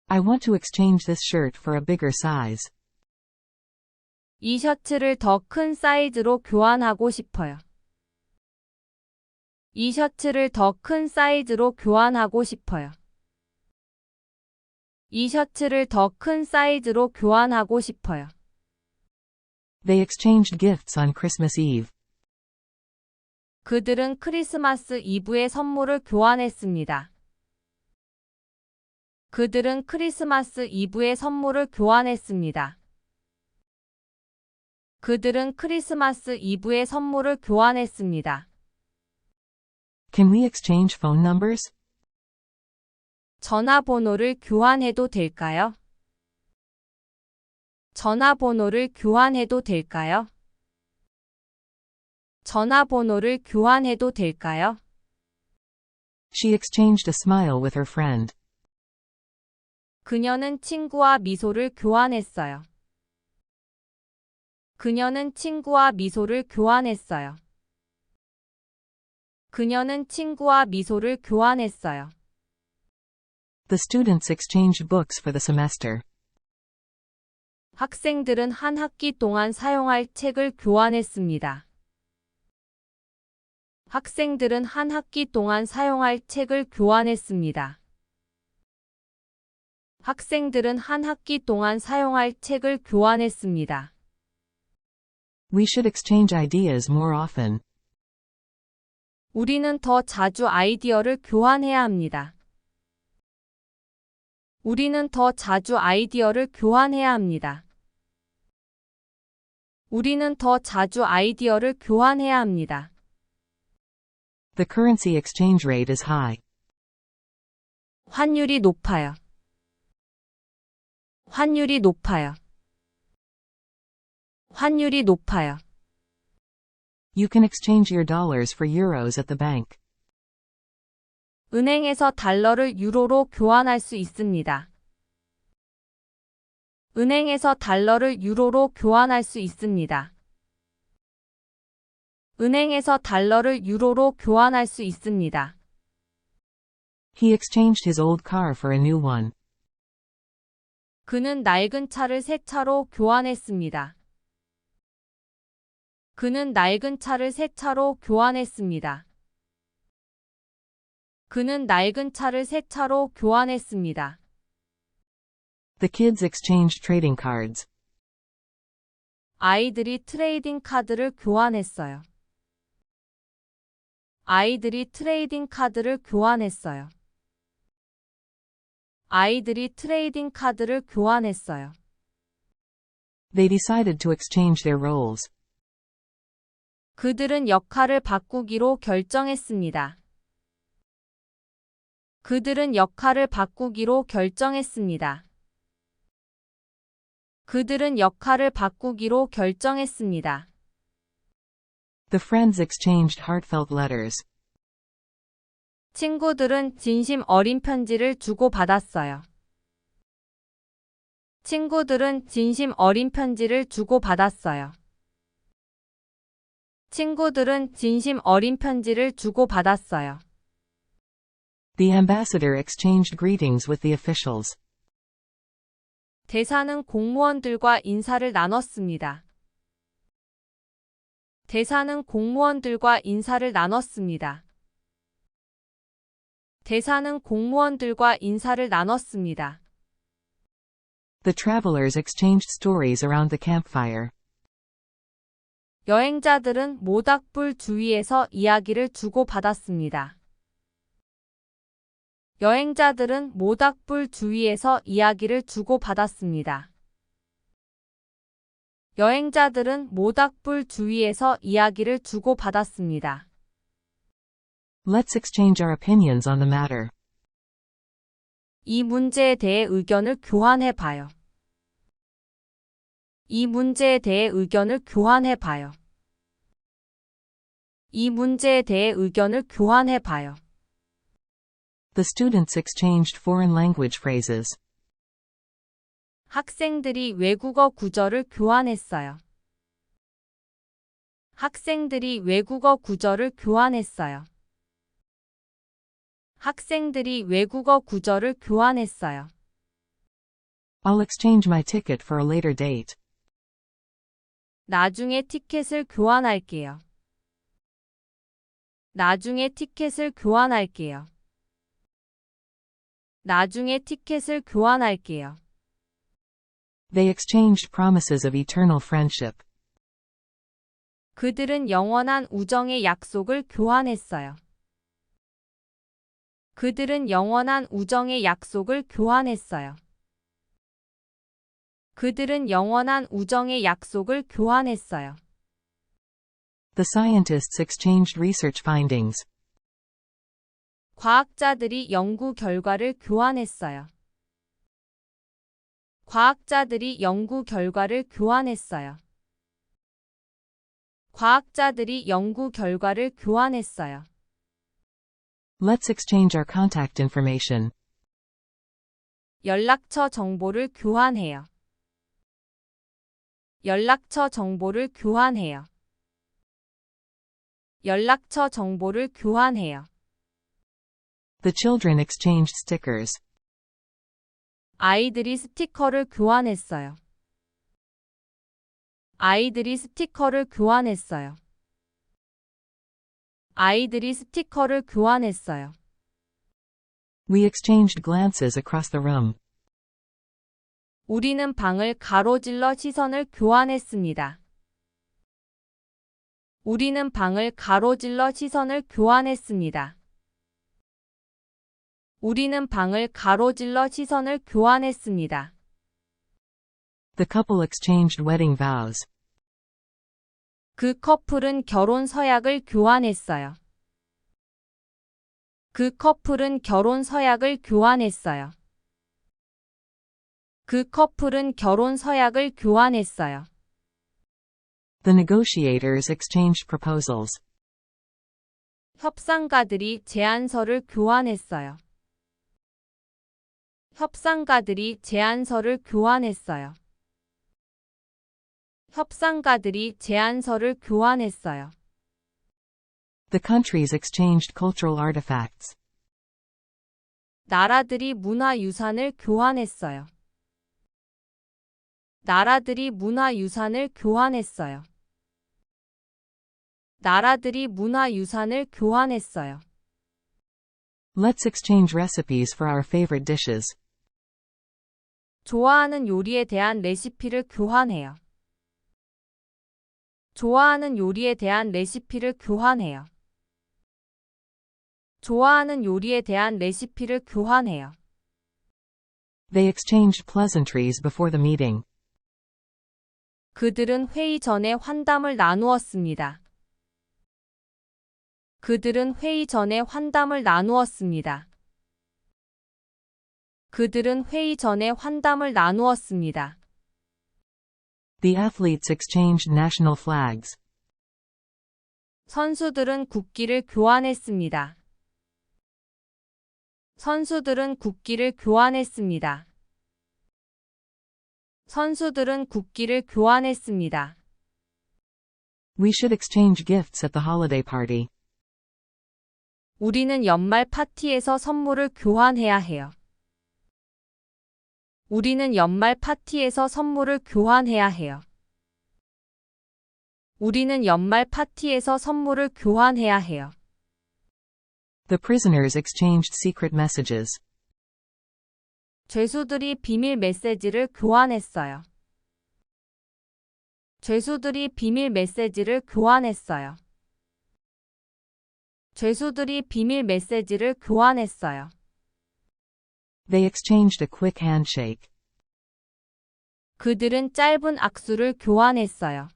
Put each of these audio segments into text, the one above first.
I want to exchange this shirt for a bigger size. 이 셔츠를 더 큰 사이즈로 교환하고 싶어요. 이 셔츠를 더 큰 사이즈로 교환하고 싶어요. 이 셔츠를 더 큰 사이즈로 교환하고 싶어요. They exchanged gifts on Christmas Eve. 그들은 크리스마스 이브에 선물을 교환했습니다. 그들은 크리스마스 이브에 선물을 교환했습니다. 그들은 크리스마스 이브에 선물을 교환했습니다. Can we exchange phone numbers? 전화번호를 교환해도 될까요? 전화번호를 교환해도 될까요? 전화번호를 교환해도 될까요? She exchanged a smile with her friend. 그녀는 친구와 미소를 교환했어요. 그녀는 친구와 미소를 교환했어요. 그녀는 친구와 미소를 교환했어요. The students exchanged books for the semester. 학생들은 한 학기 동안 사용할 책을 교환했습니다. 학생들은 한 학기 동안 사용할 책을 교환했습니다. 학생들은 한 학기 동안 사용할 책을 교환했습니다. We should exchange ideas more often. 우리는 더 자주 아이디어를 교환해야 합니다. 우리는 더 자주 아이디어를 교환해야 합니다. 우리는 더 자주 아이디어를 교환해야 합니다. The currency exchange rate is high. 환율이 높아요. 환율이 높아요. 환율이 높아요. You can exchange your dollars for euros at the bank. 은행에서 달러를 유로로 교환할 수 있습니다. 은행에서 달러를 유로로 교환할 수 있습니다. 은행에서 달러를 유로로 교환할 수 있습니다. He exchanged his old car for a new one. 그는 낡은 차를 새 차로 교환했습니다. 그는 낡은 차를 새 차로 교환했습니다. 그는 낡은 차를 새 차로 교환했습니다. The kids exchanged trading cards. 아이들이 트레이딩 카드를 교환했어요. 아이들이 트레이딩 카드를 교환했어요. 아이들이 트레이딩 카드를 교환했어요. They decided to exchange their roles. 그들은 역할을 바꾸기로 결정했습니다. 그들은 역할을 바꾸기로 결정했습니다. 그들은 역할을 바꾸기로 결정했습니다. The friends exchanged heartfelt letters. 친구들은 진심 어린 편지를 주고받았어요. 친구들은 진심 어린 편지를 주고받았어요. 친구들은 진심 어린 편지를 주고받았어요. The ambassador exchanged greetings with the officials. 대사는 공무원들과 인사를 나눴습니다. 대사는 공무원들과 인사를 나눴습니다. 대사는 공무원들과 인사를 나눴습니다. The travelers exchanged stories around the campfire. 여행자들은 모닥불 주위에서 이야기를 주고받았습니다. 여행자들은 모닥불 주위에서 이야기를 주고받았습니다. 여행자들은 모닥불 주위에서 이야기를 주고받았습니다. Let's exchange our opinions on the matter. 이 문제에 대해 의견을 교환해 봐요. 이 문제에 대해 의견을 교환해 봐요. 이 문제에 대해 의견을 교환해 봐요. The students exchanged foreign language phrases. 학생들이 외국어 구절을 교환했어요. 학생들이 외국어 구절을 교환했어요. 학생들이 외국어 구절을 교환했어요. I'll exchange my ticket for a later date. 나중에 티켓을 교환할게요. 나중에 티켓을 교환할게요. 나중에 티켓을 교환할게요. They exchanged promises of eternal friendship. 그들은 영원한 우정의 약속을 교환했어요. 그들은 영원한 우정의 약속을 교환했어요. 그들은 영원한 우정의 약속을 교환했어요. The scientists exchanged research findings. 과학자들이 연구 결과를 교환했어요. 과학자들이 연구 결과를 교환했어요. 과학자들이 연구 결과를 교환했어요. Let's exchange our contact information. 연락처 정보를 교환해요. 연락처 정보를 교환해요. 연락처 정보를 교환해요. The children exchanged stickers. 아이들이 스티커를 교환했어요. 아이들이 스티커를 교환했어요. 아이들이 스티커를 교환했어요. We exchanged glances across the room. 우리는 방을 가로질러 시선을 교환했습니다. 우리는 방을 가로질러 시선을 교환했습니다. 우리는 방을 가로질러 시선을 교환했습니다. The couple exchanged wedding vows. 그 커플은 결혼 서약을 교환했어요. 그 커플은 결혼 서약을 교환했어요. 그 커플은 결혼 서약을 교환했어요. The negotiators exchanged proposals. 협상가들이 제안서를 교환했어요. 협상가들이 제안서를 교환했어요. 협상가들이 제안서를 교환했어요. The countries exchanged cultural artifacts. 나라들이 문화유산을 교환했어요. 나라들이 문화유산을 교환했어요. 나라들이 문화유산을 교환했어요. Let's exchange recipes for our favorite dishes. 좋아하는 요리에 대한 레시피를 교환해요. 좋아하는 요리에 대한 레시피를 교환해요. 좋아하는 요리에 대한 레시피를 교환해요. They exchanged pleasantries before the meeting. 그들은 회의 전에 환담을 나누었습니다. 그들은 회의 전에 환담을 나누었습니다. 그들은 회의 전에 환담을 나누었습니다. The athletes exchanged national flags. 선수들은 국기를 교환했습니다. 선수들은 국기를 교환했습니다. 선수들은 국기를 교환했습니다. We should exchange gifts at the holiday party. 우리는 연말 파티에서 선물을 교환해야 해요. 우리는 연말 파티에서 선물을 교환해야 해요. 우리는 연말 파티에서 선물을 교환해야 해요. The prisoners exchanged secret messages. 죄수들이 비밀 메시지를 교환했어요. 죄수들이 비밀 메시지를 교환했어요. 죄수들이 비밀 메시지를 교환했어요. They exchanged a quick handshake. 그들은 짧은 악수를 교환했어요.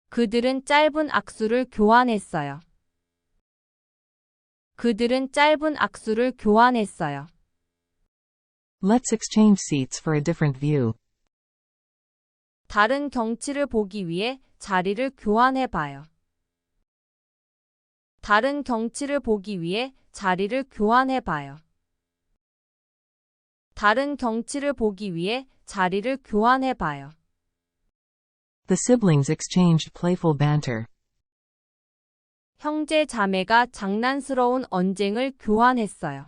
그들은 짧은 악수를 교환했어요. 그들은 짧은 악수를 교환했어요. Let's exchange seats for a different view. 다른 경치를 보기 위해 자리를 교환해봐요. 다른 경치를 보기 위해 자리를 교환해봐요. 다른 경치를 보기 위해 자리를 교환해봐요. The siblings exchanged playful banter. 형제 자매가 장난스러운 언쟁을 교환했어요.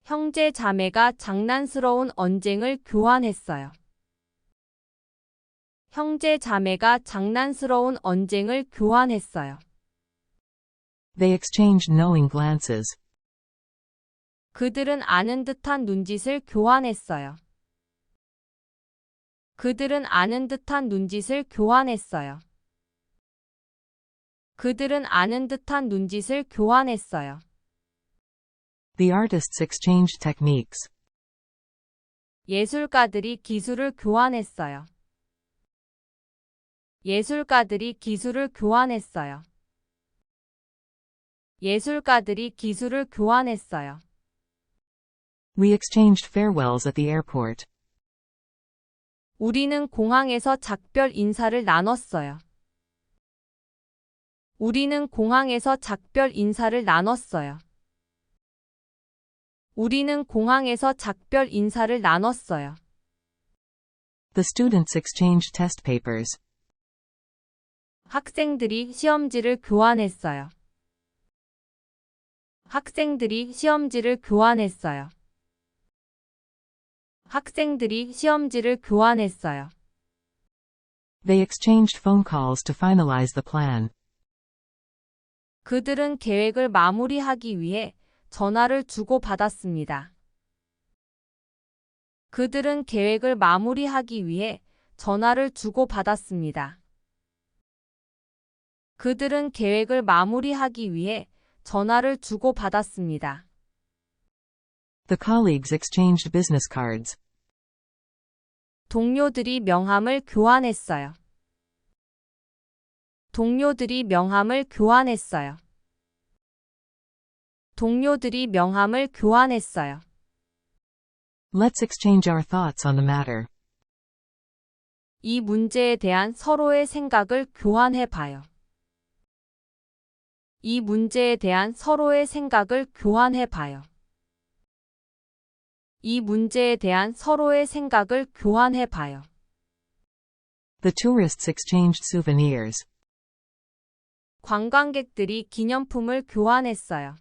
형제 자매가 장난스러운 언쟁을 교환했어요. 형제 자매가 장난스러운 언쟁을 교환했어요. They exchanged knowing glances. 그들은 아는 듯한 눈짓을 교환했어요. 그들은 아는 듯한 눈짓을 교환했어요. 그들은 아는 듯한 눈짓을 교환했어요. The artists exchanged techniques. 예술가들이 기술을 교환했어요. 예술가들이 기술을 교환했어요. 예술가들이 기술을 교환했어요. We exchanged farewells at the airport. 우리는 공항에서 작별 인사를 나눴어요. 우리는 공항에서 작별 인사를 나눴어요. 우리는 공항에서 작별 인사를 나눴어요. The students exchanged test papers. 학생들이 시험지를 교환했어요. 학생들이 시험지를 교환했어요. 학생들이 시험지를 교환했어요. They exchanged phone calls to finalize the plan. 그들은 계획을 마무리하기 위해 전화를 주고받았습니다. 그들은 계획을 마무리하기 위해 전화를 주고받았습니다. 그들은 계획을 마무리하기 위해 전화를 주고받았습니다. The colleagues exchanged business cards. 동료들이 명함을 교환했어요. 동료들이 명함을 교환했어요. 동료들이 명함을 교환했어요. Let's exchange our thoughts on the matter. 이 문제에 대한 서로의 생각을 교환해 봐요. 이 문제에 대한 서로의 생각을 교환해 봐요. 이 문제에 대한 서로의 생각을 교환해 봐요. The tourists exchanged souvenirs. 관광객들이 기념품을 교환했어요.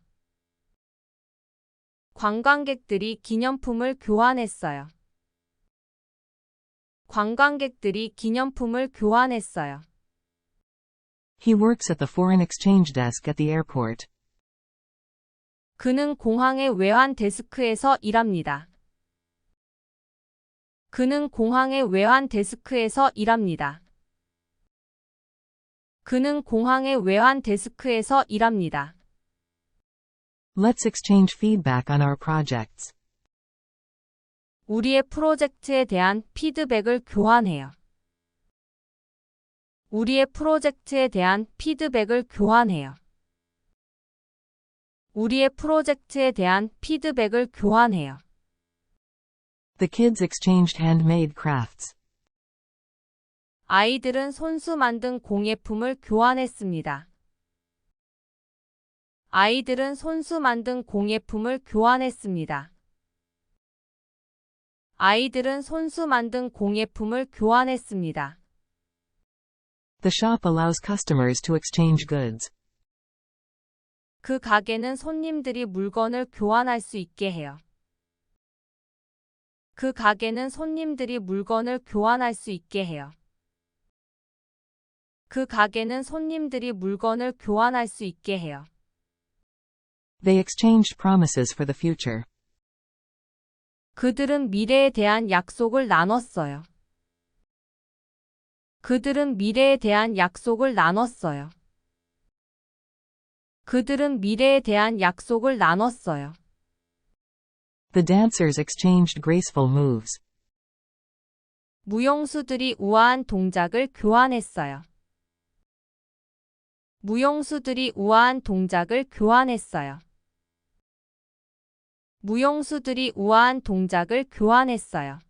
관광객들이 기념품을 교환했어요. 관광객들이 기념품을 교환했어요. He works at the foreign exchange desk at the airport. 그는 공항의 외환 데스크에서 일합니다. 그는 공항의 외환 데스크에서 일합니다. 그는 공항의 외환 데스크에서 일합니다. Let's exchange feedback on our projects. 우리의 프로젝트에 대한 피드백을 교환해요. 우리의 프로젝트에 대한 피드백을 교환해요. 우리의 프로젝트에 대한 피드백을 교환해요. The kids exchanged handmade crafts. 아이들은 손수 만든 공예품을 교환했습니다. 아이들은 손수 만든 공예품을 교환했습니다. 아이들은 손수 만든 공예품을 교환했습니다. The shop allows customers to exchange goods. 그 가게는 손님들이 물건을 교환할 수 있게 해요. 그 가게는 손님들이 물건을 교환할 수 있게 해요. 그 가게는 손님들이 물건을 교환할 수 있게 해요. They exchanged promises for the future. 그들은 미래에 대한 약속을 나눴어요. 그들은 미래에 대한 약속을 나눴어요. 그들은 미래에 대한 약속을 나눴어요. The dancers exchanged graceful moves. 무용수들이 우아한 동작을 교환했어요. 무용수들이 우아한 동작을 교환했어요. 무용수들이 우아한 동작을 교환했어요.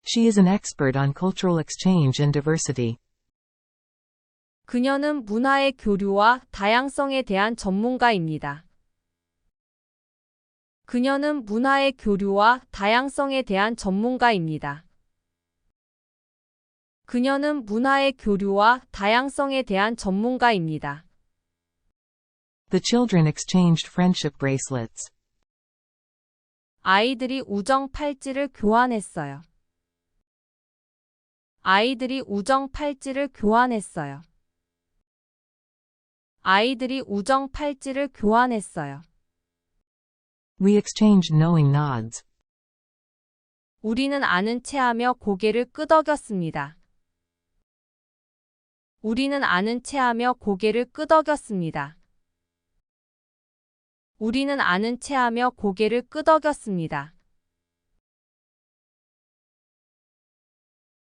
She is an expert on cultural exchange and diversity. 그녀는 문화의 교류와 다양성에 대한 전문가입니다. 그녀는 문화의 교류와 다양성에 대한 전문가입니다. 그녀는 문화의 교류와 다양성에 대한 전문가입니다. The children exchanged friendship bracelets. 아이들이 우정 팔찌를 교환했어요. 아이들이 우정 팔찌를 교환했어요. 아이들이 우정 팔찌를 교환했어요. We exchanged knowing nods. 우리는 아는 체하며 고개를 끄덕였습니다. 우리는 아는 체하며 고개를 끄덕였습니다. 우리는 아는 체하며 고개를 끄덕였습니다.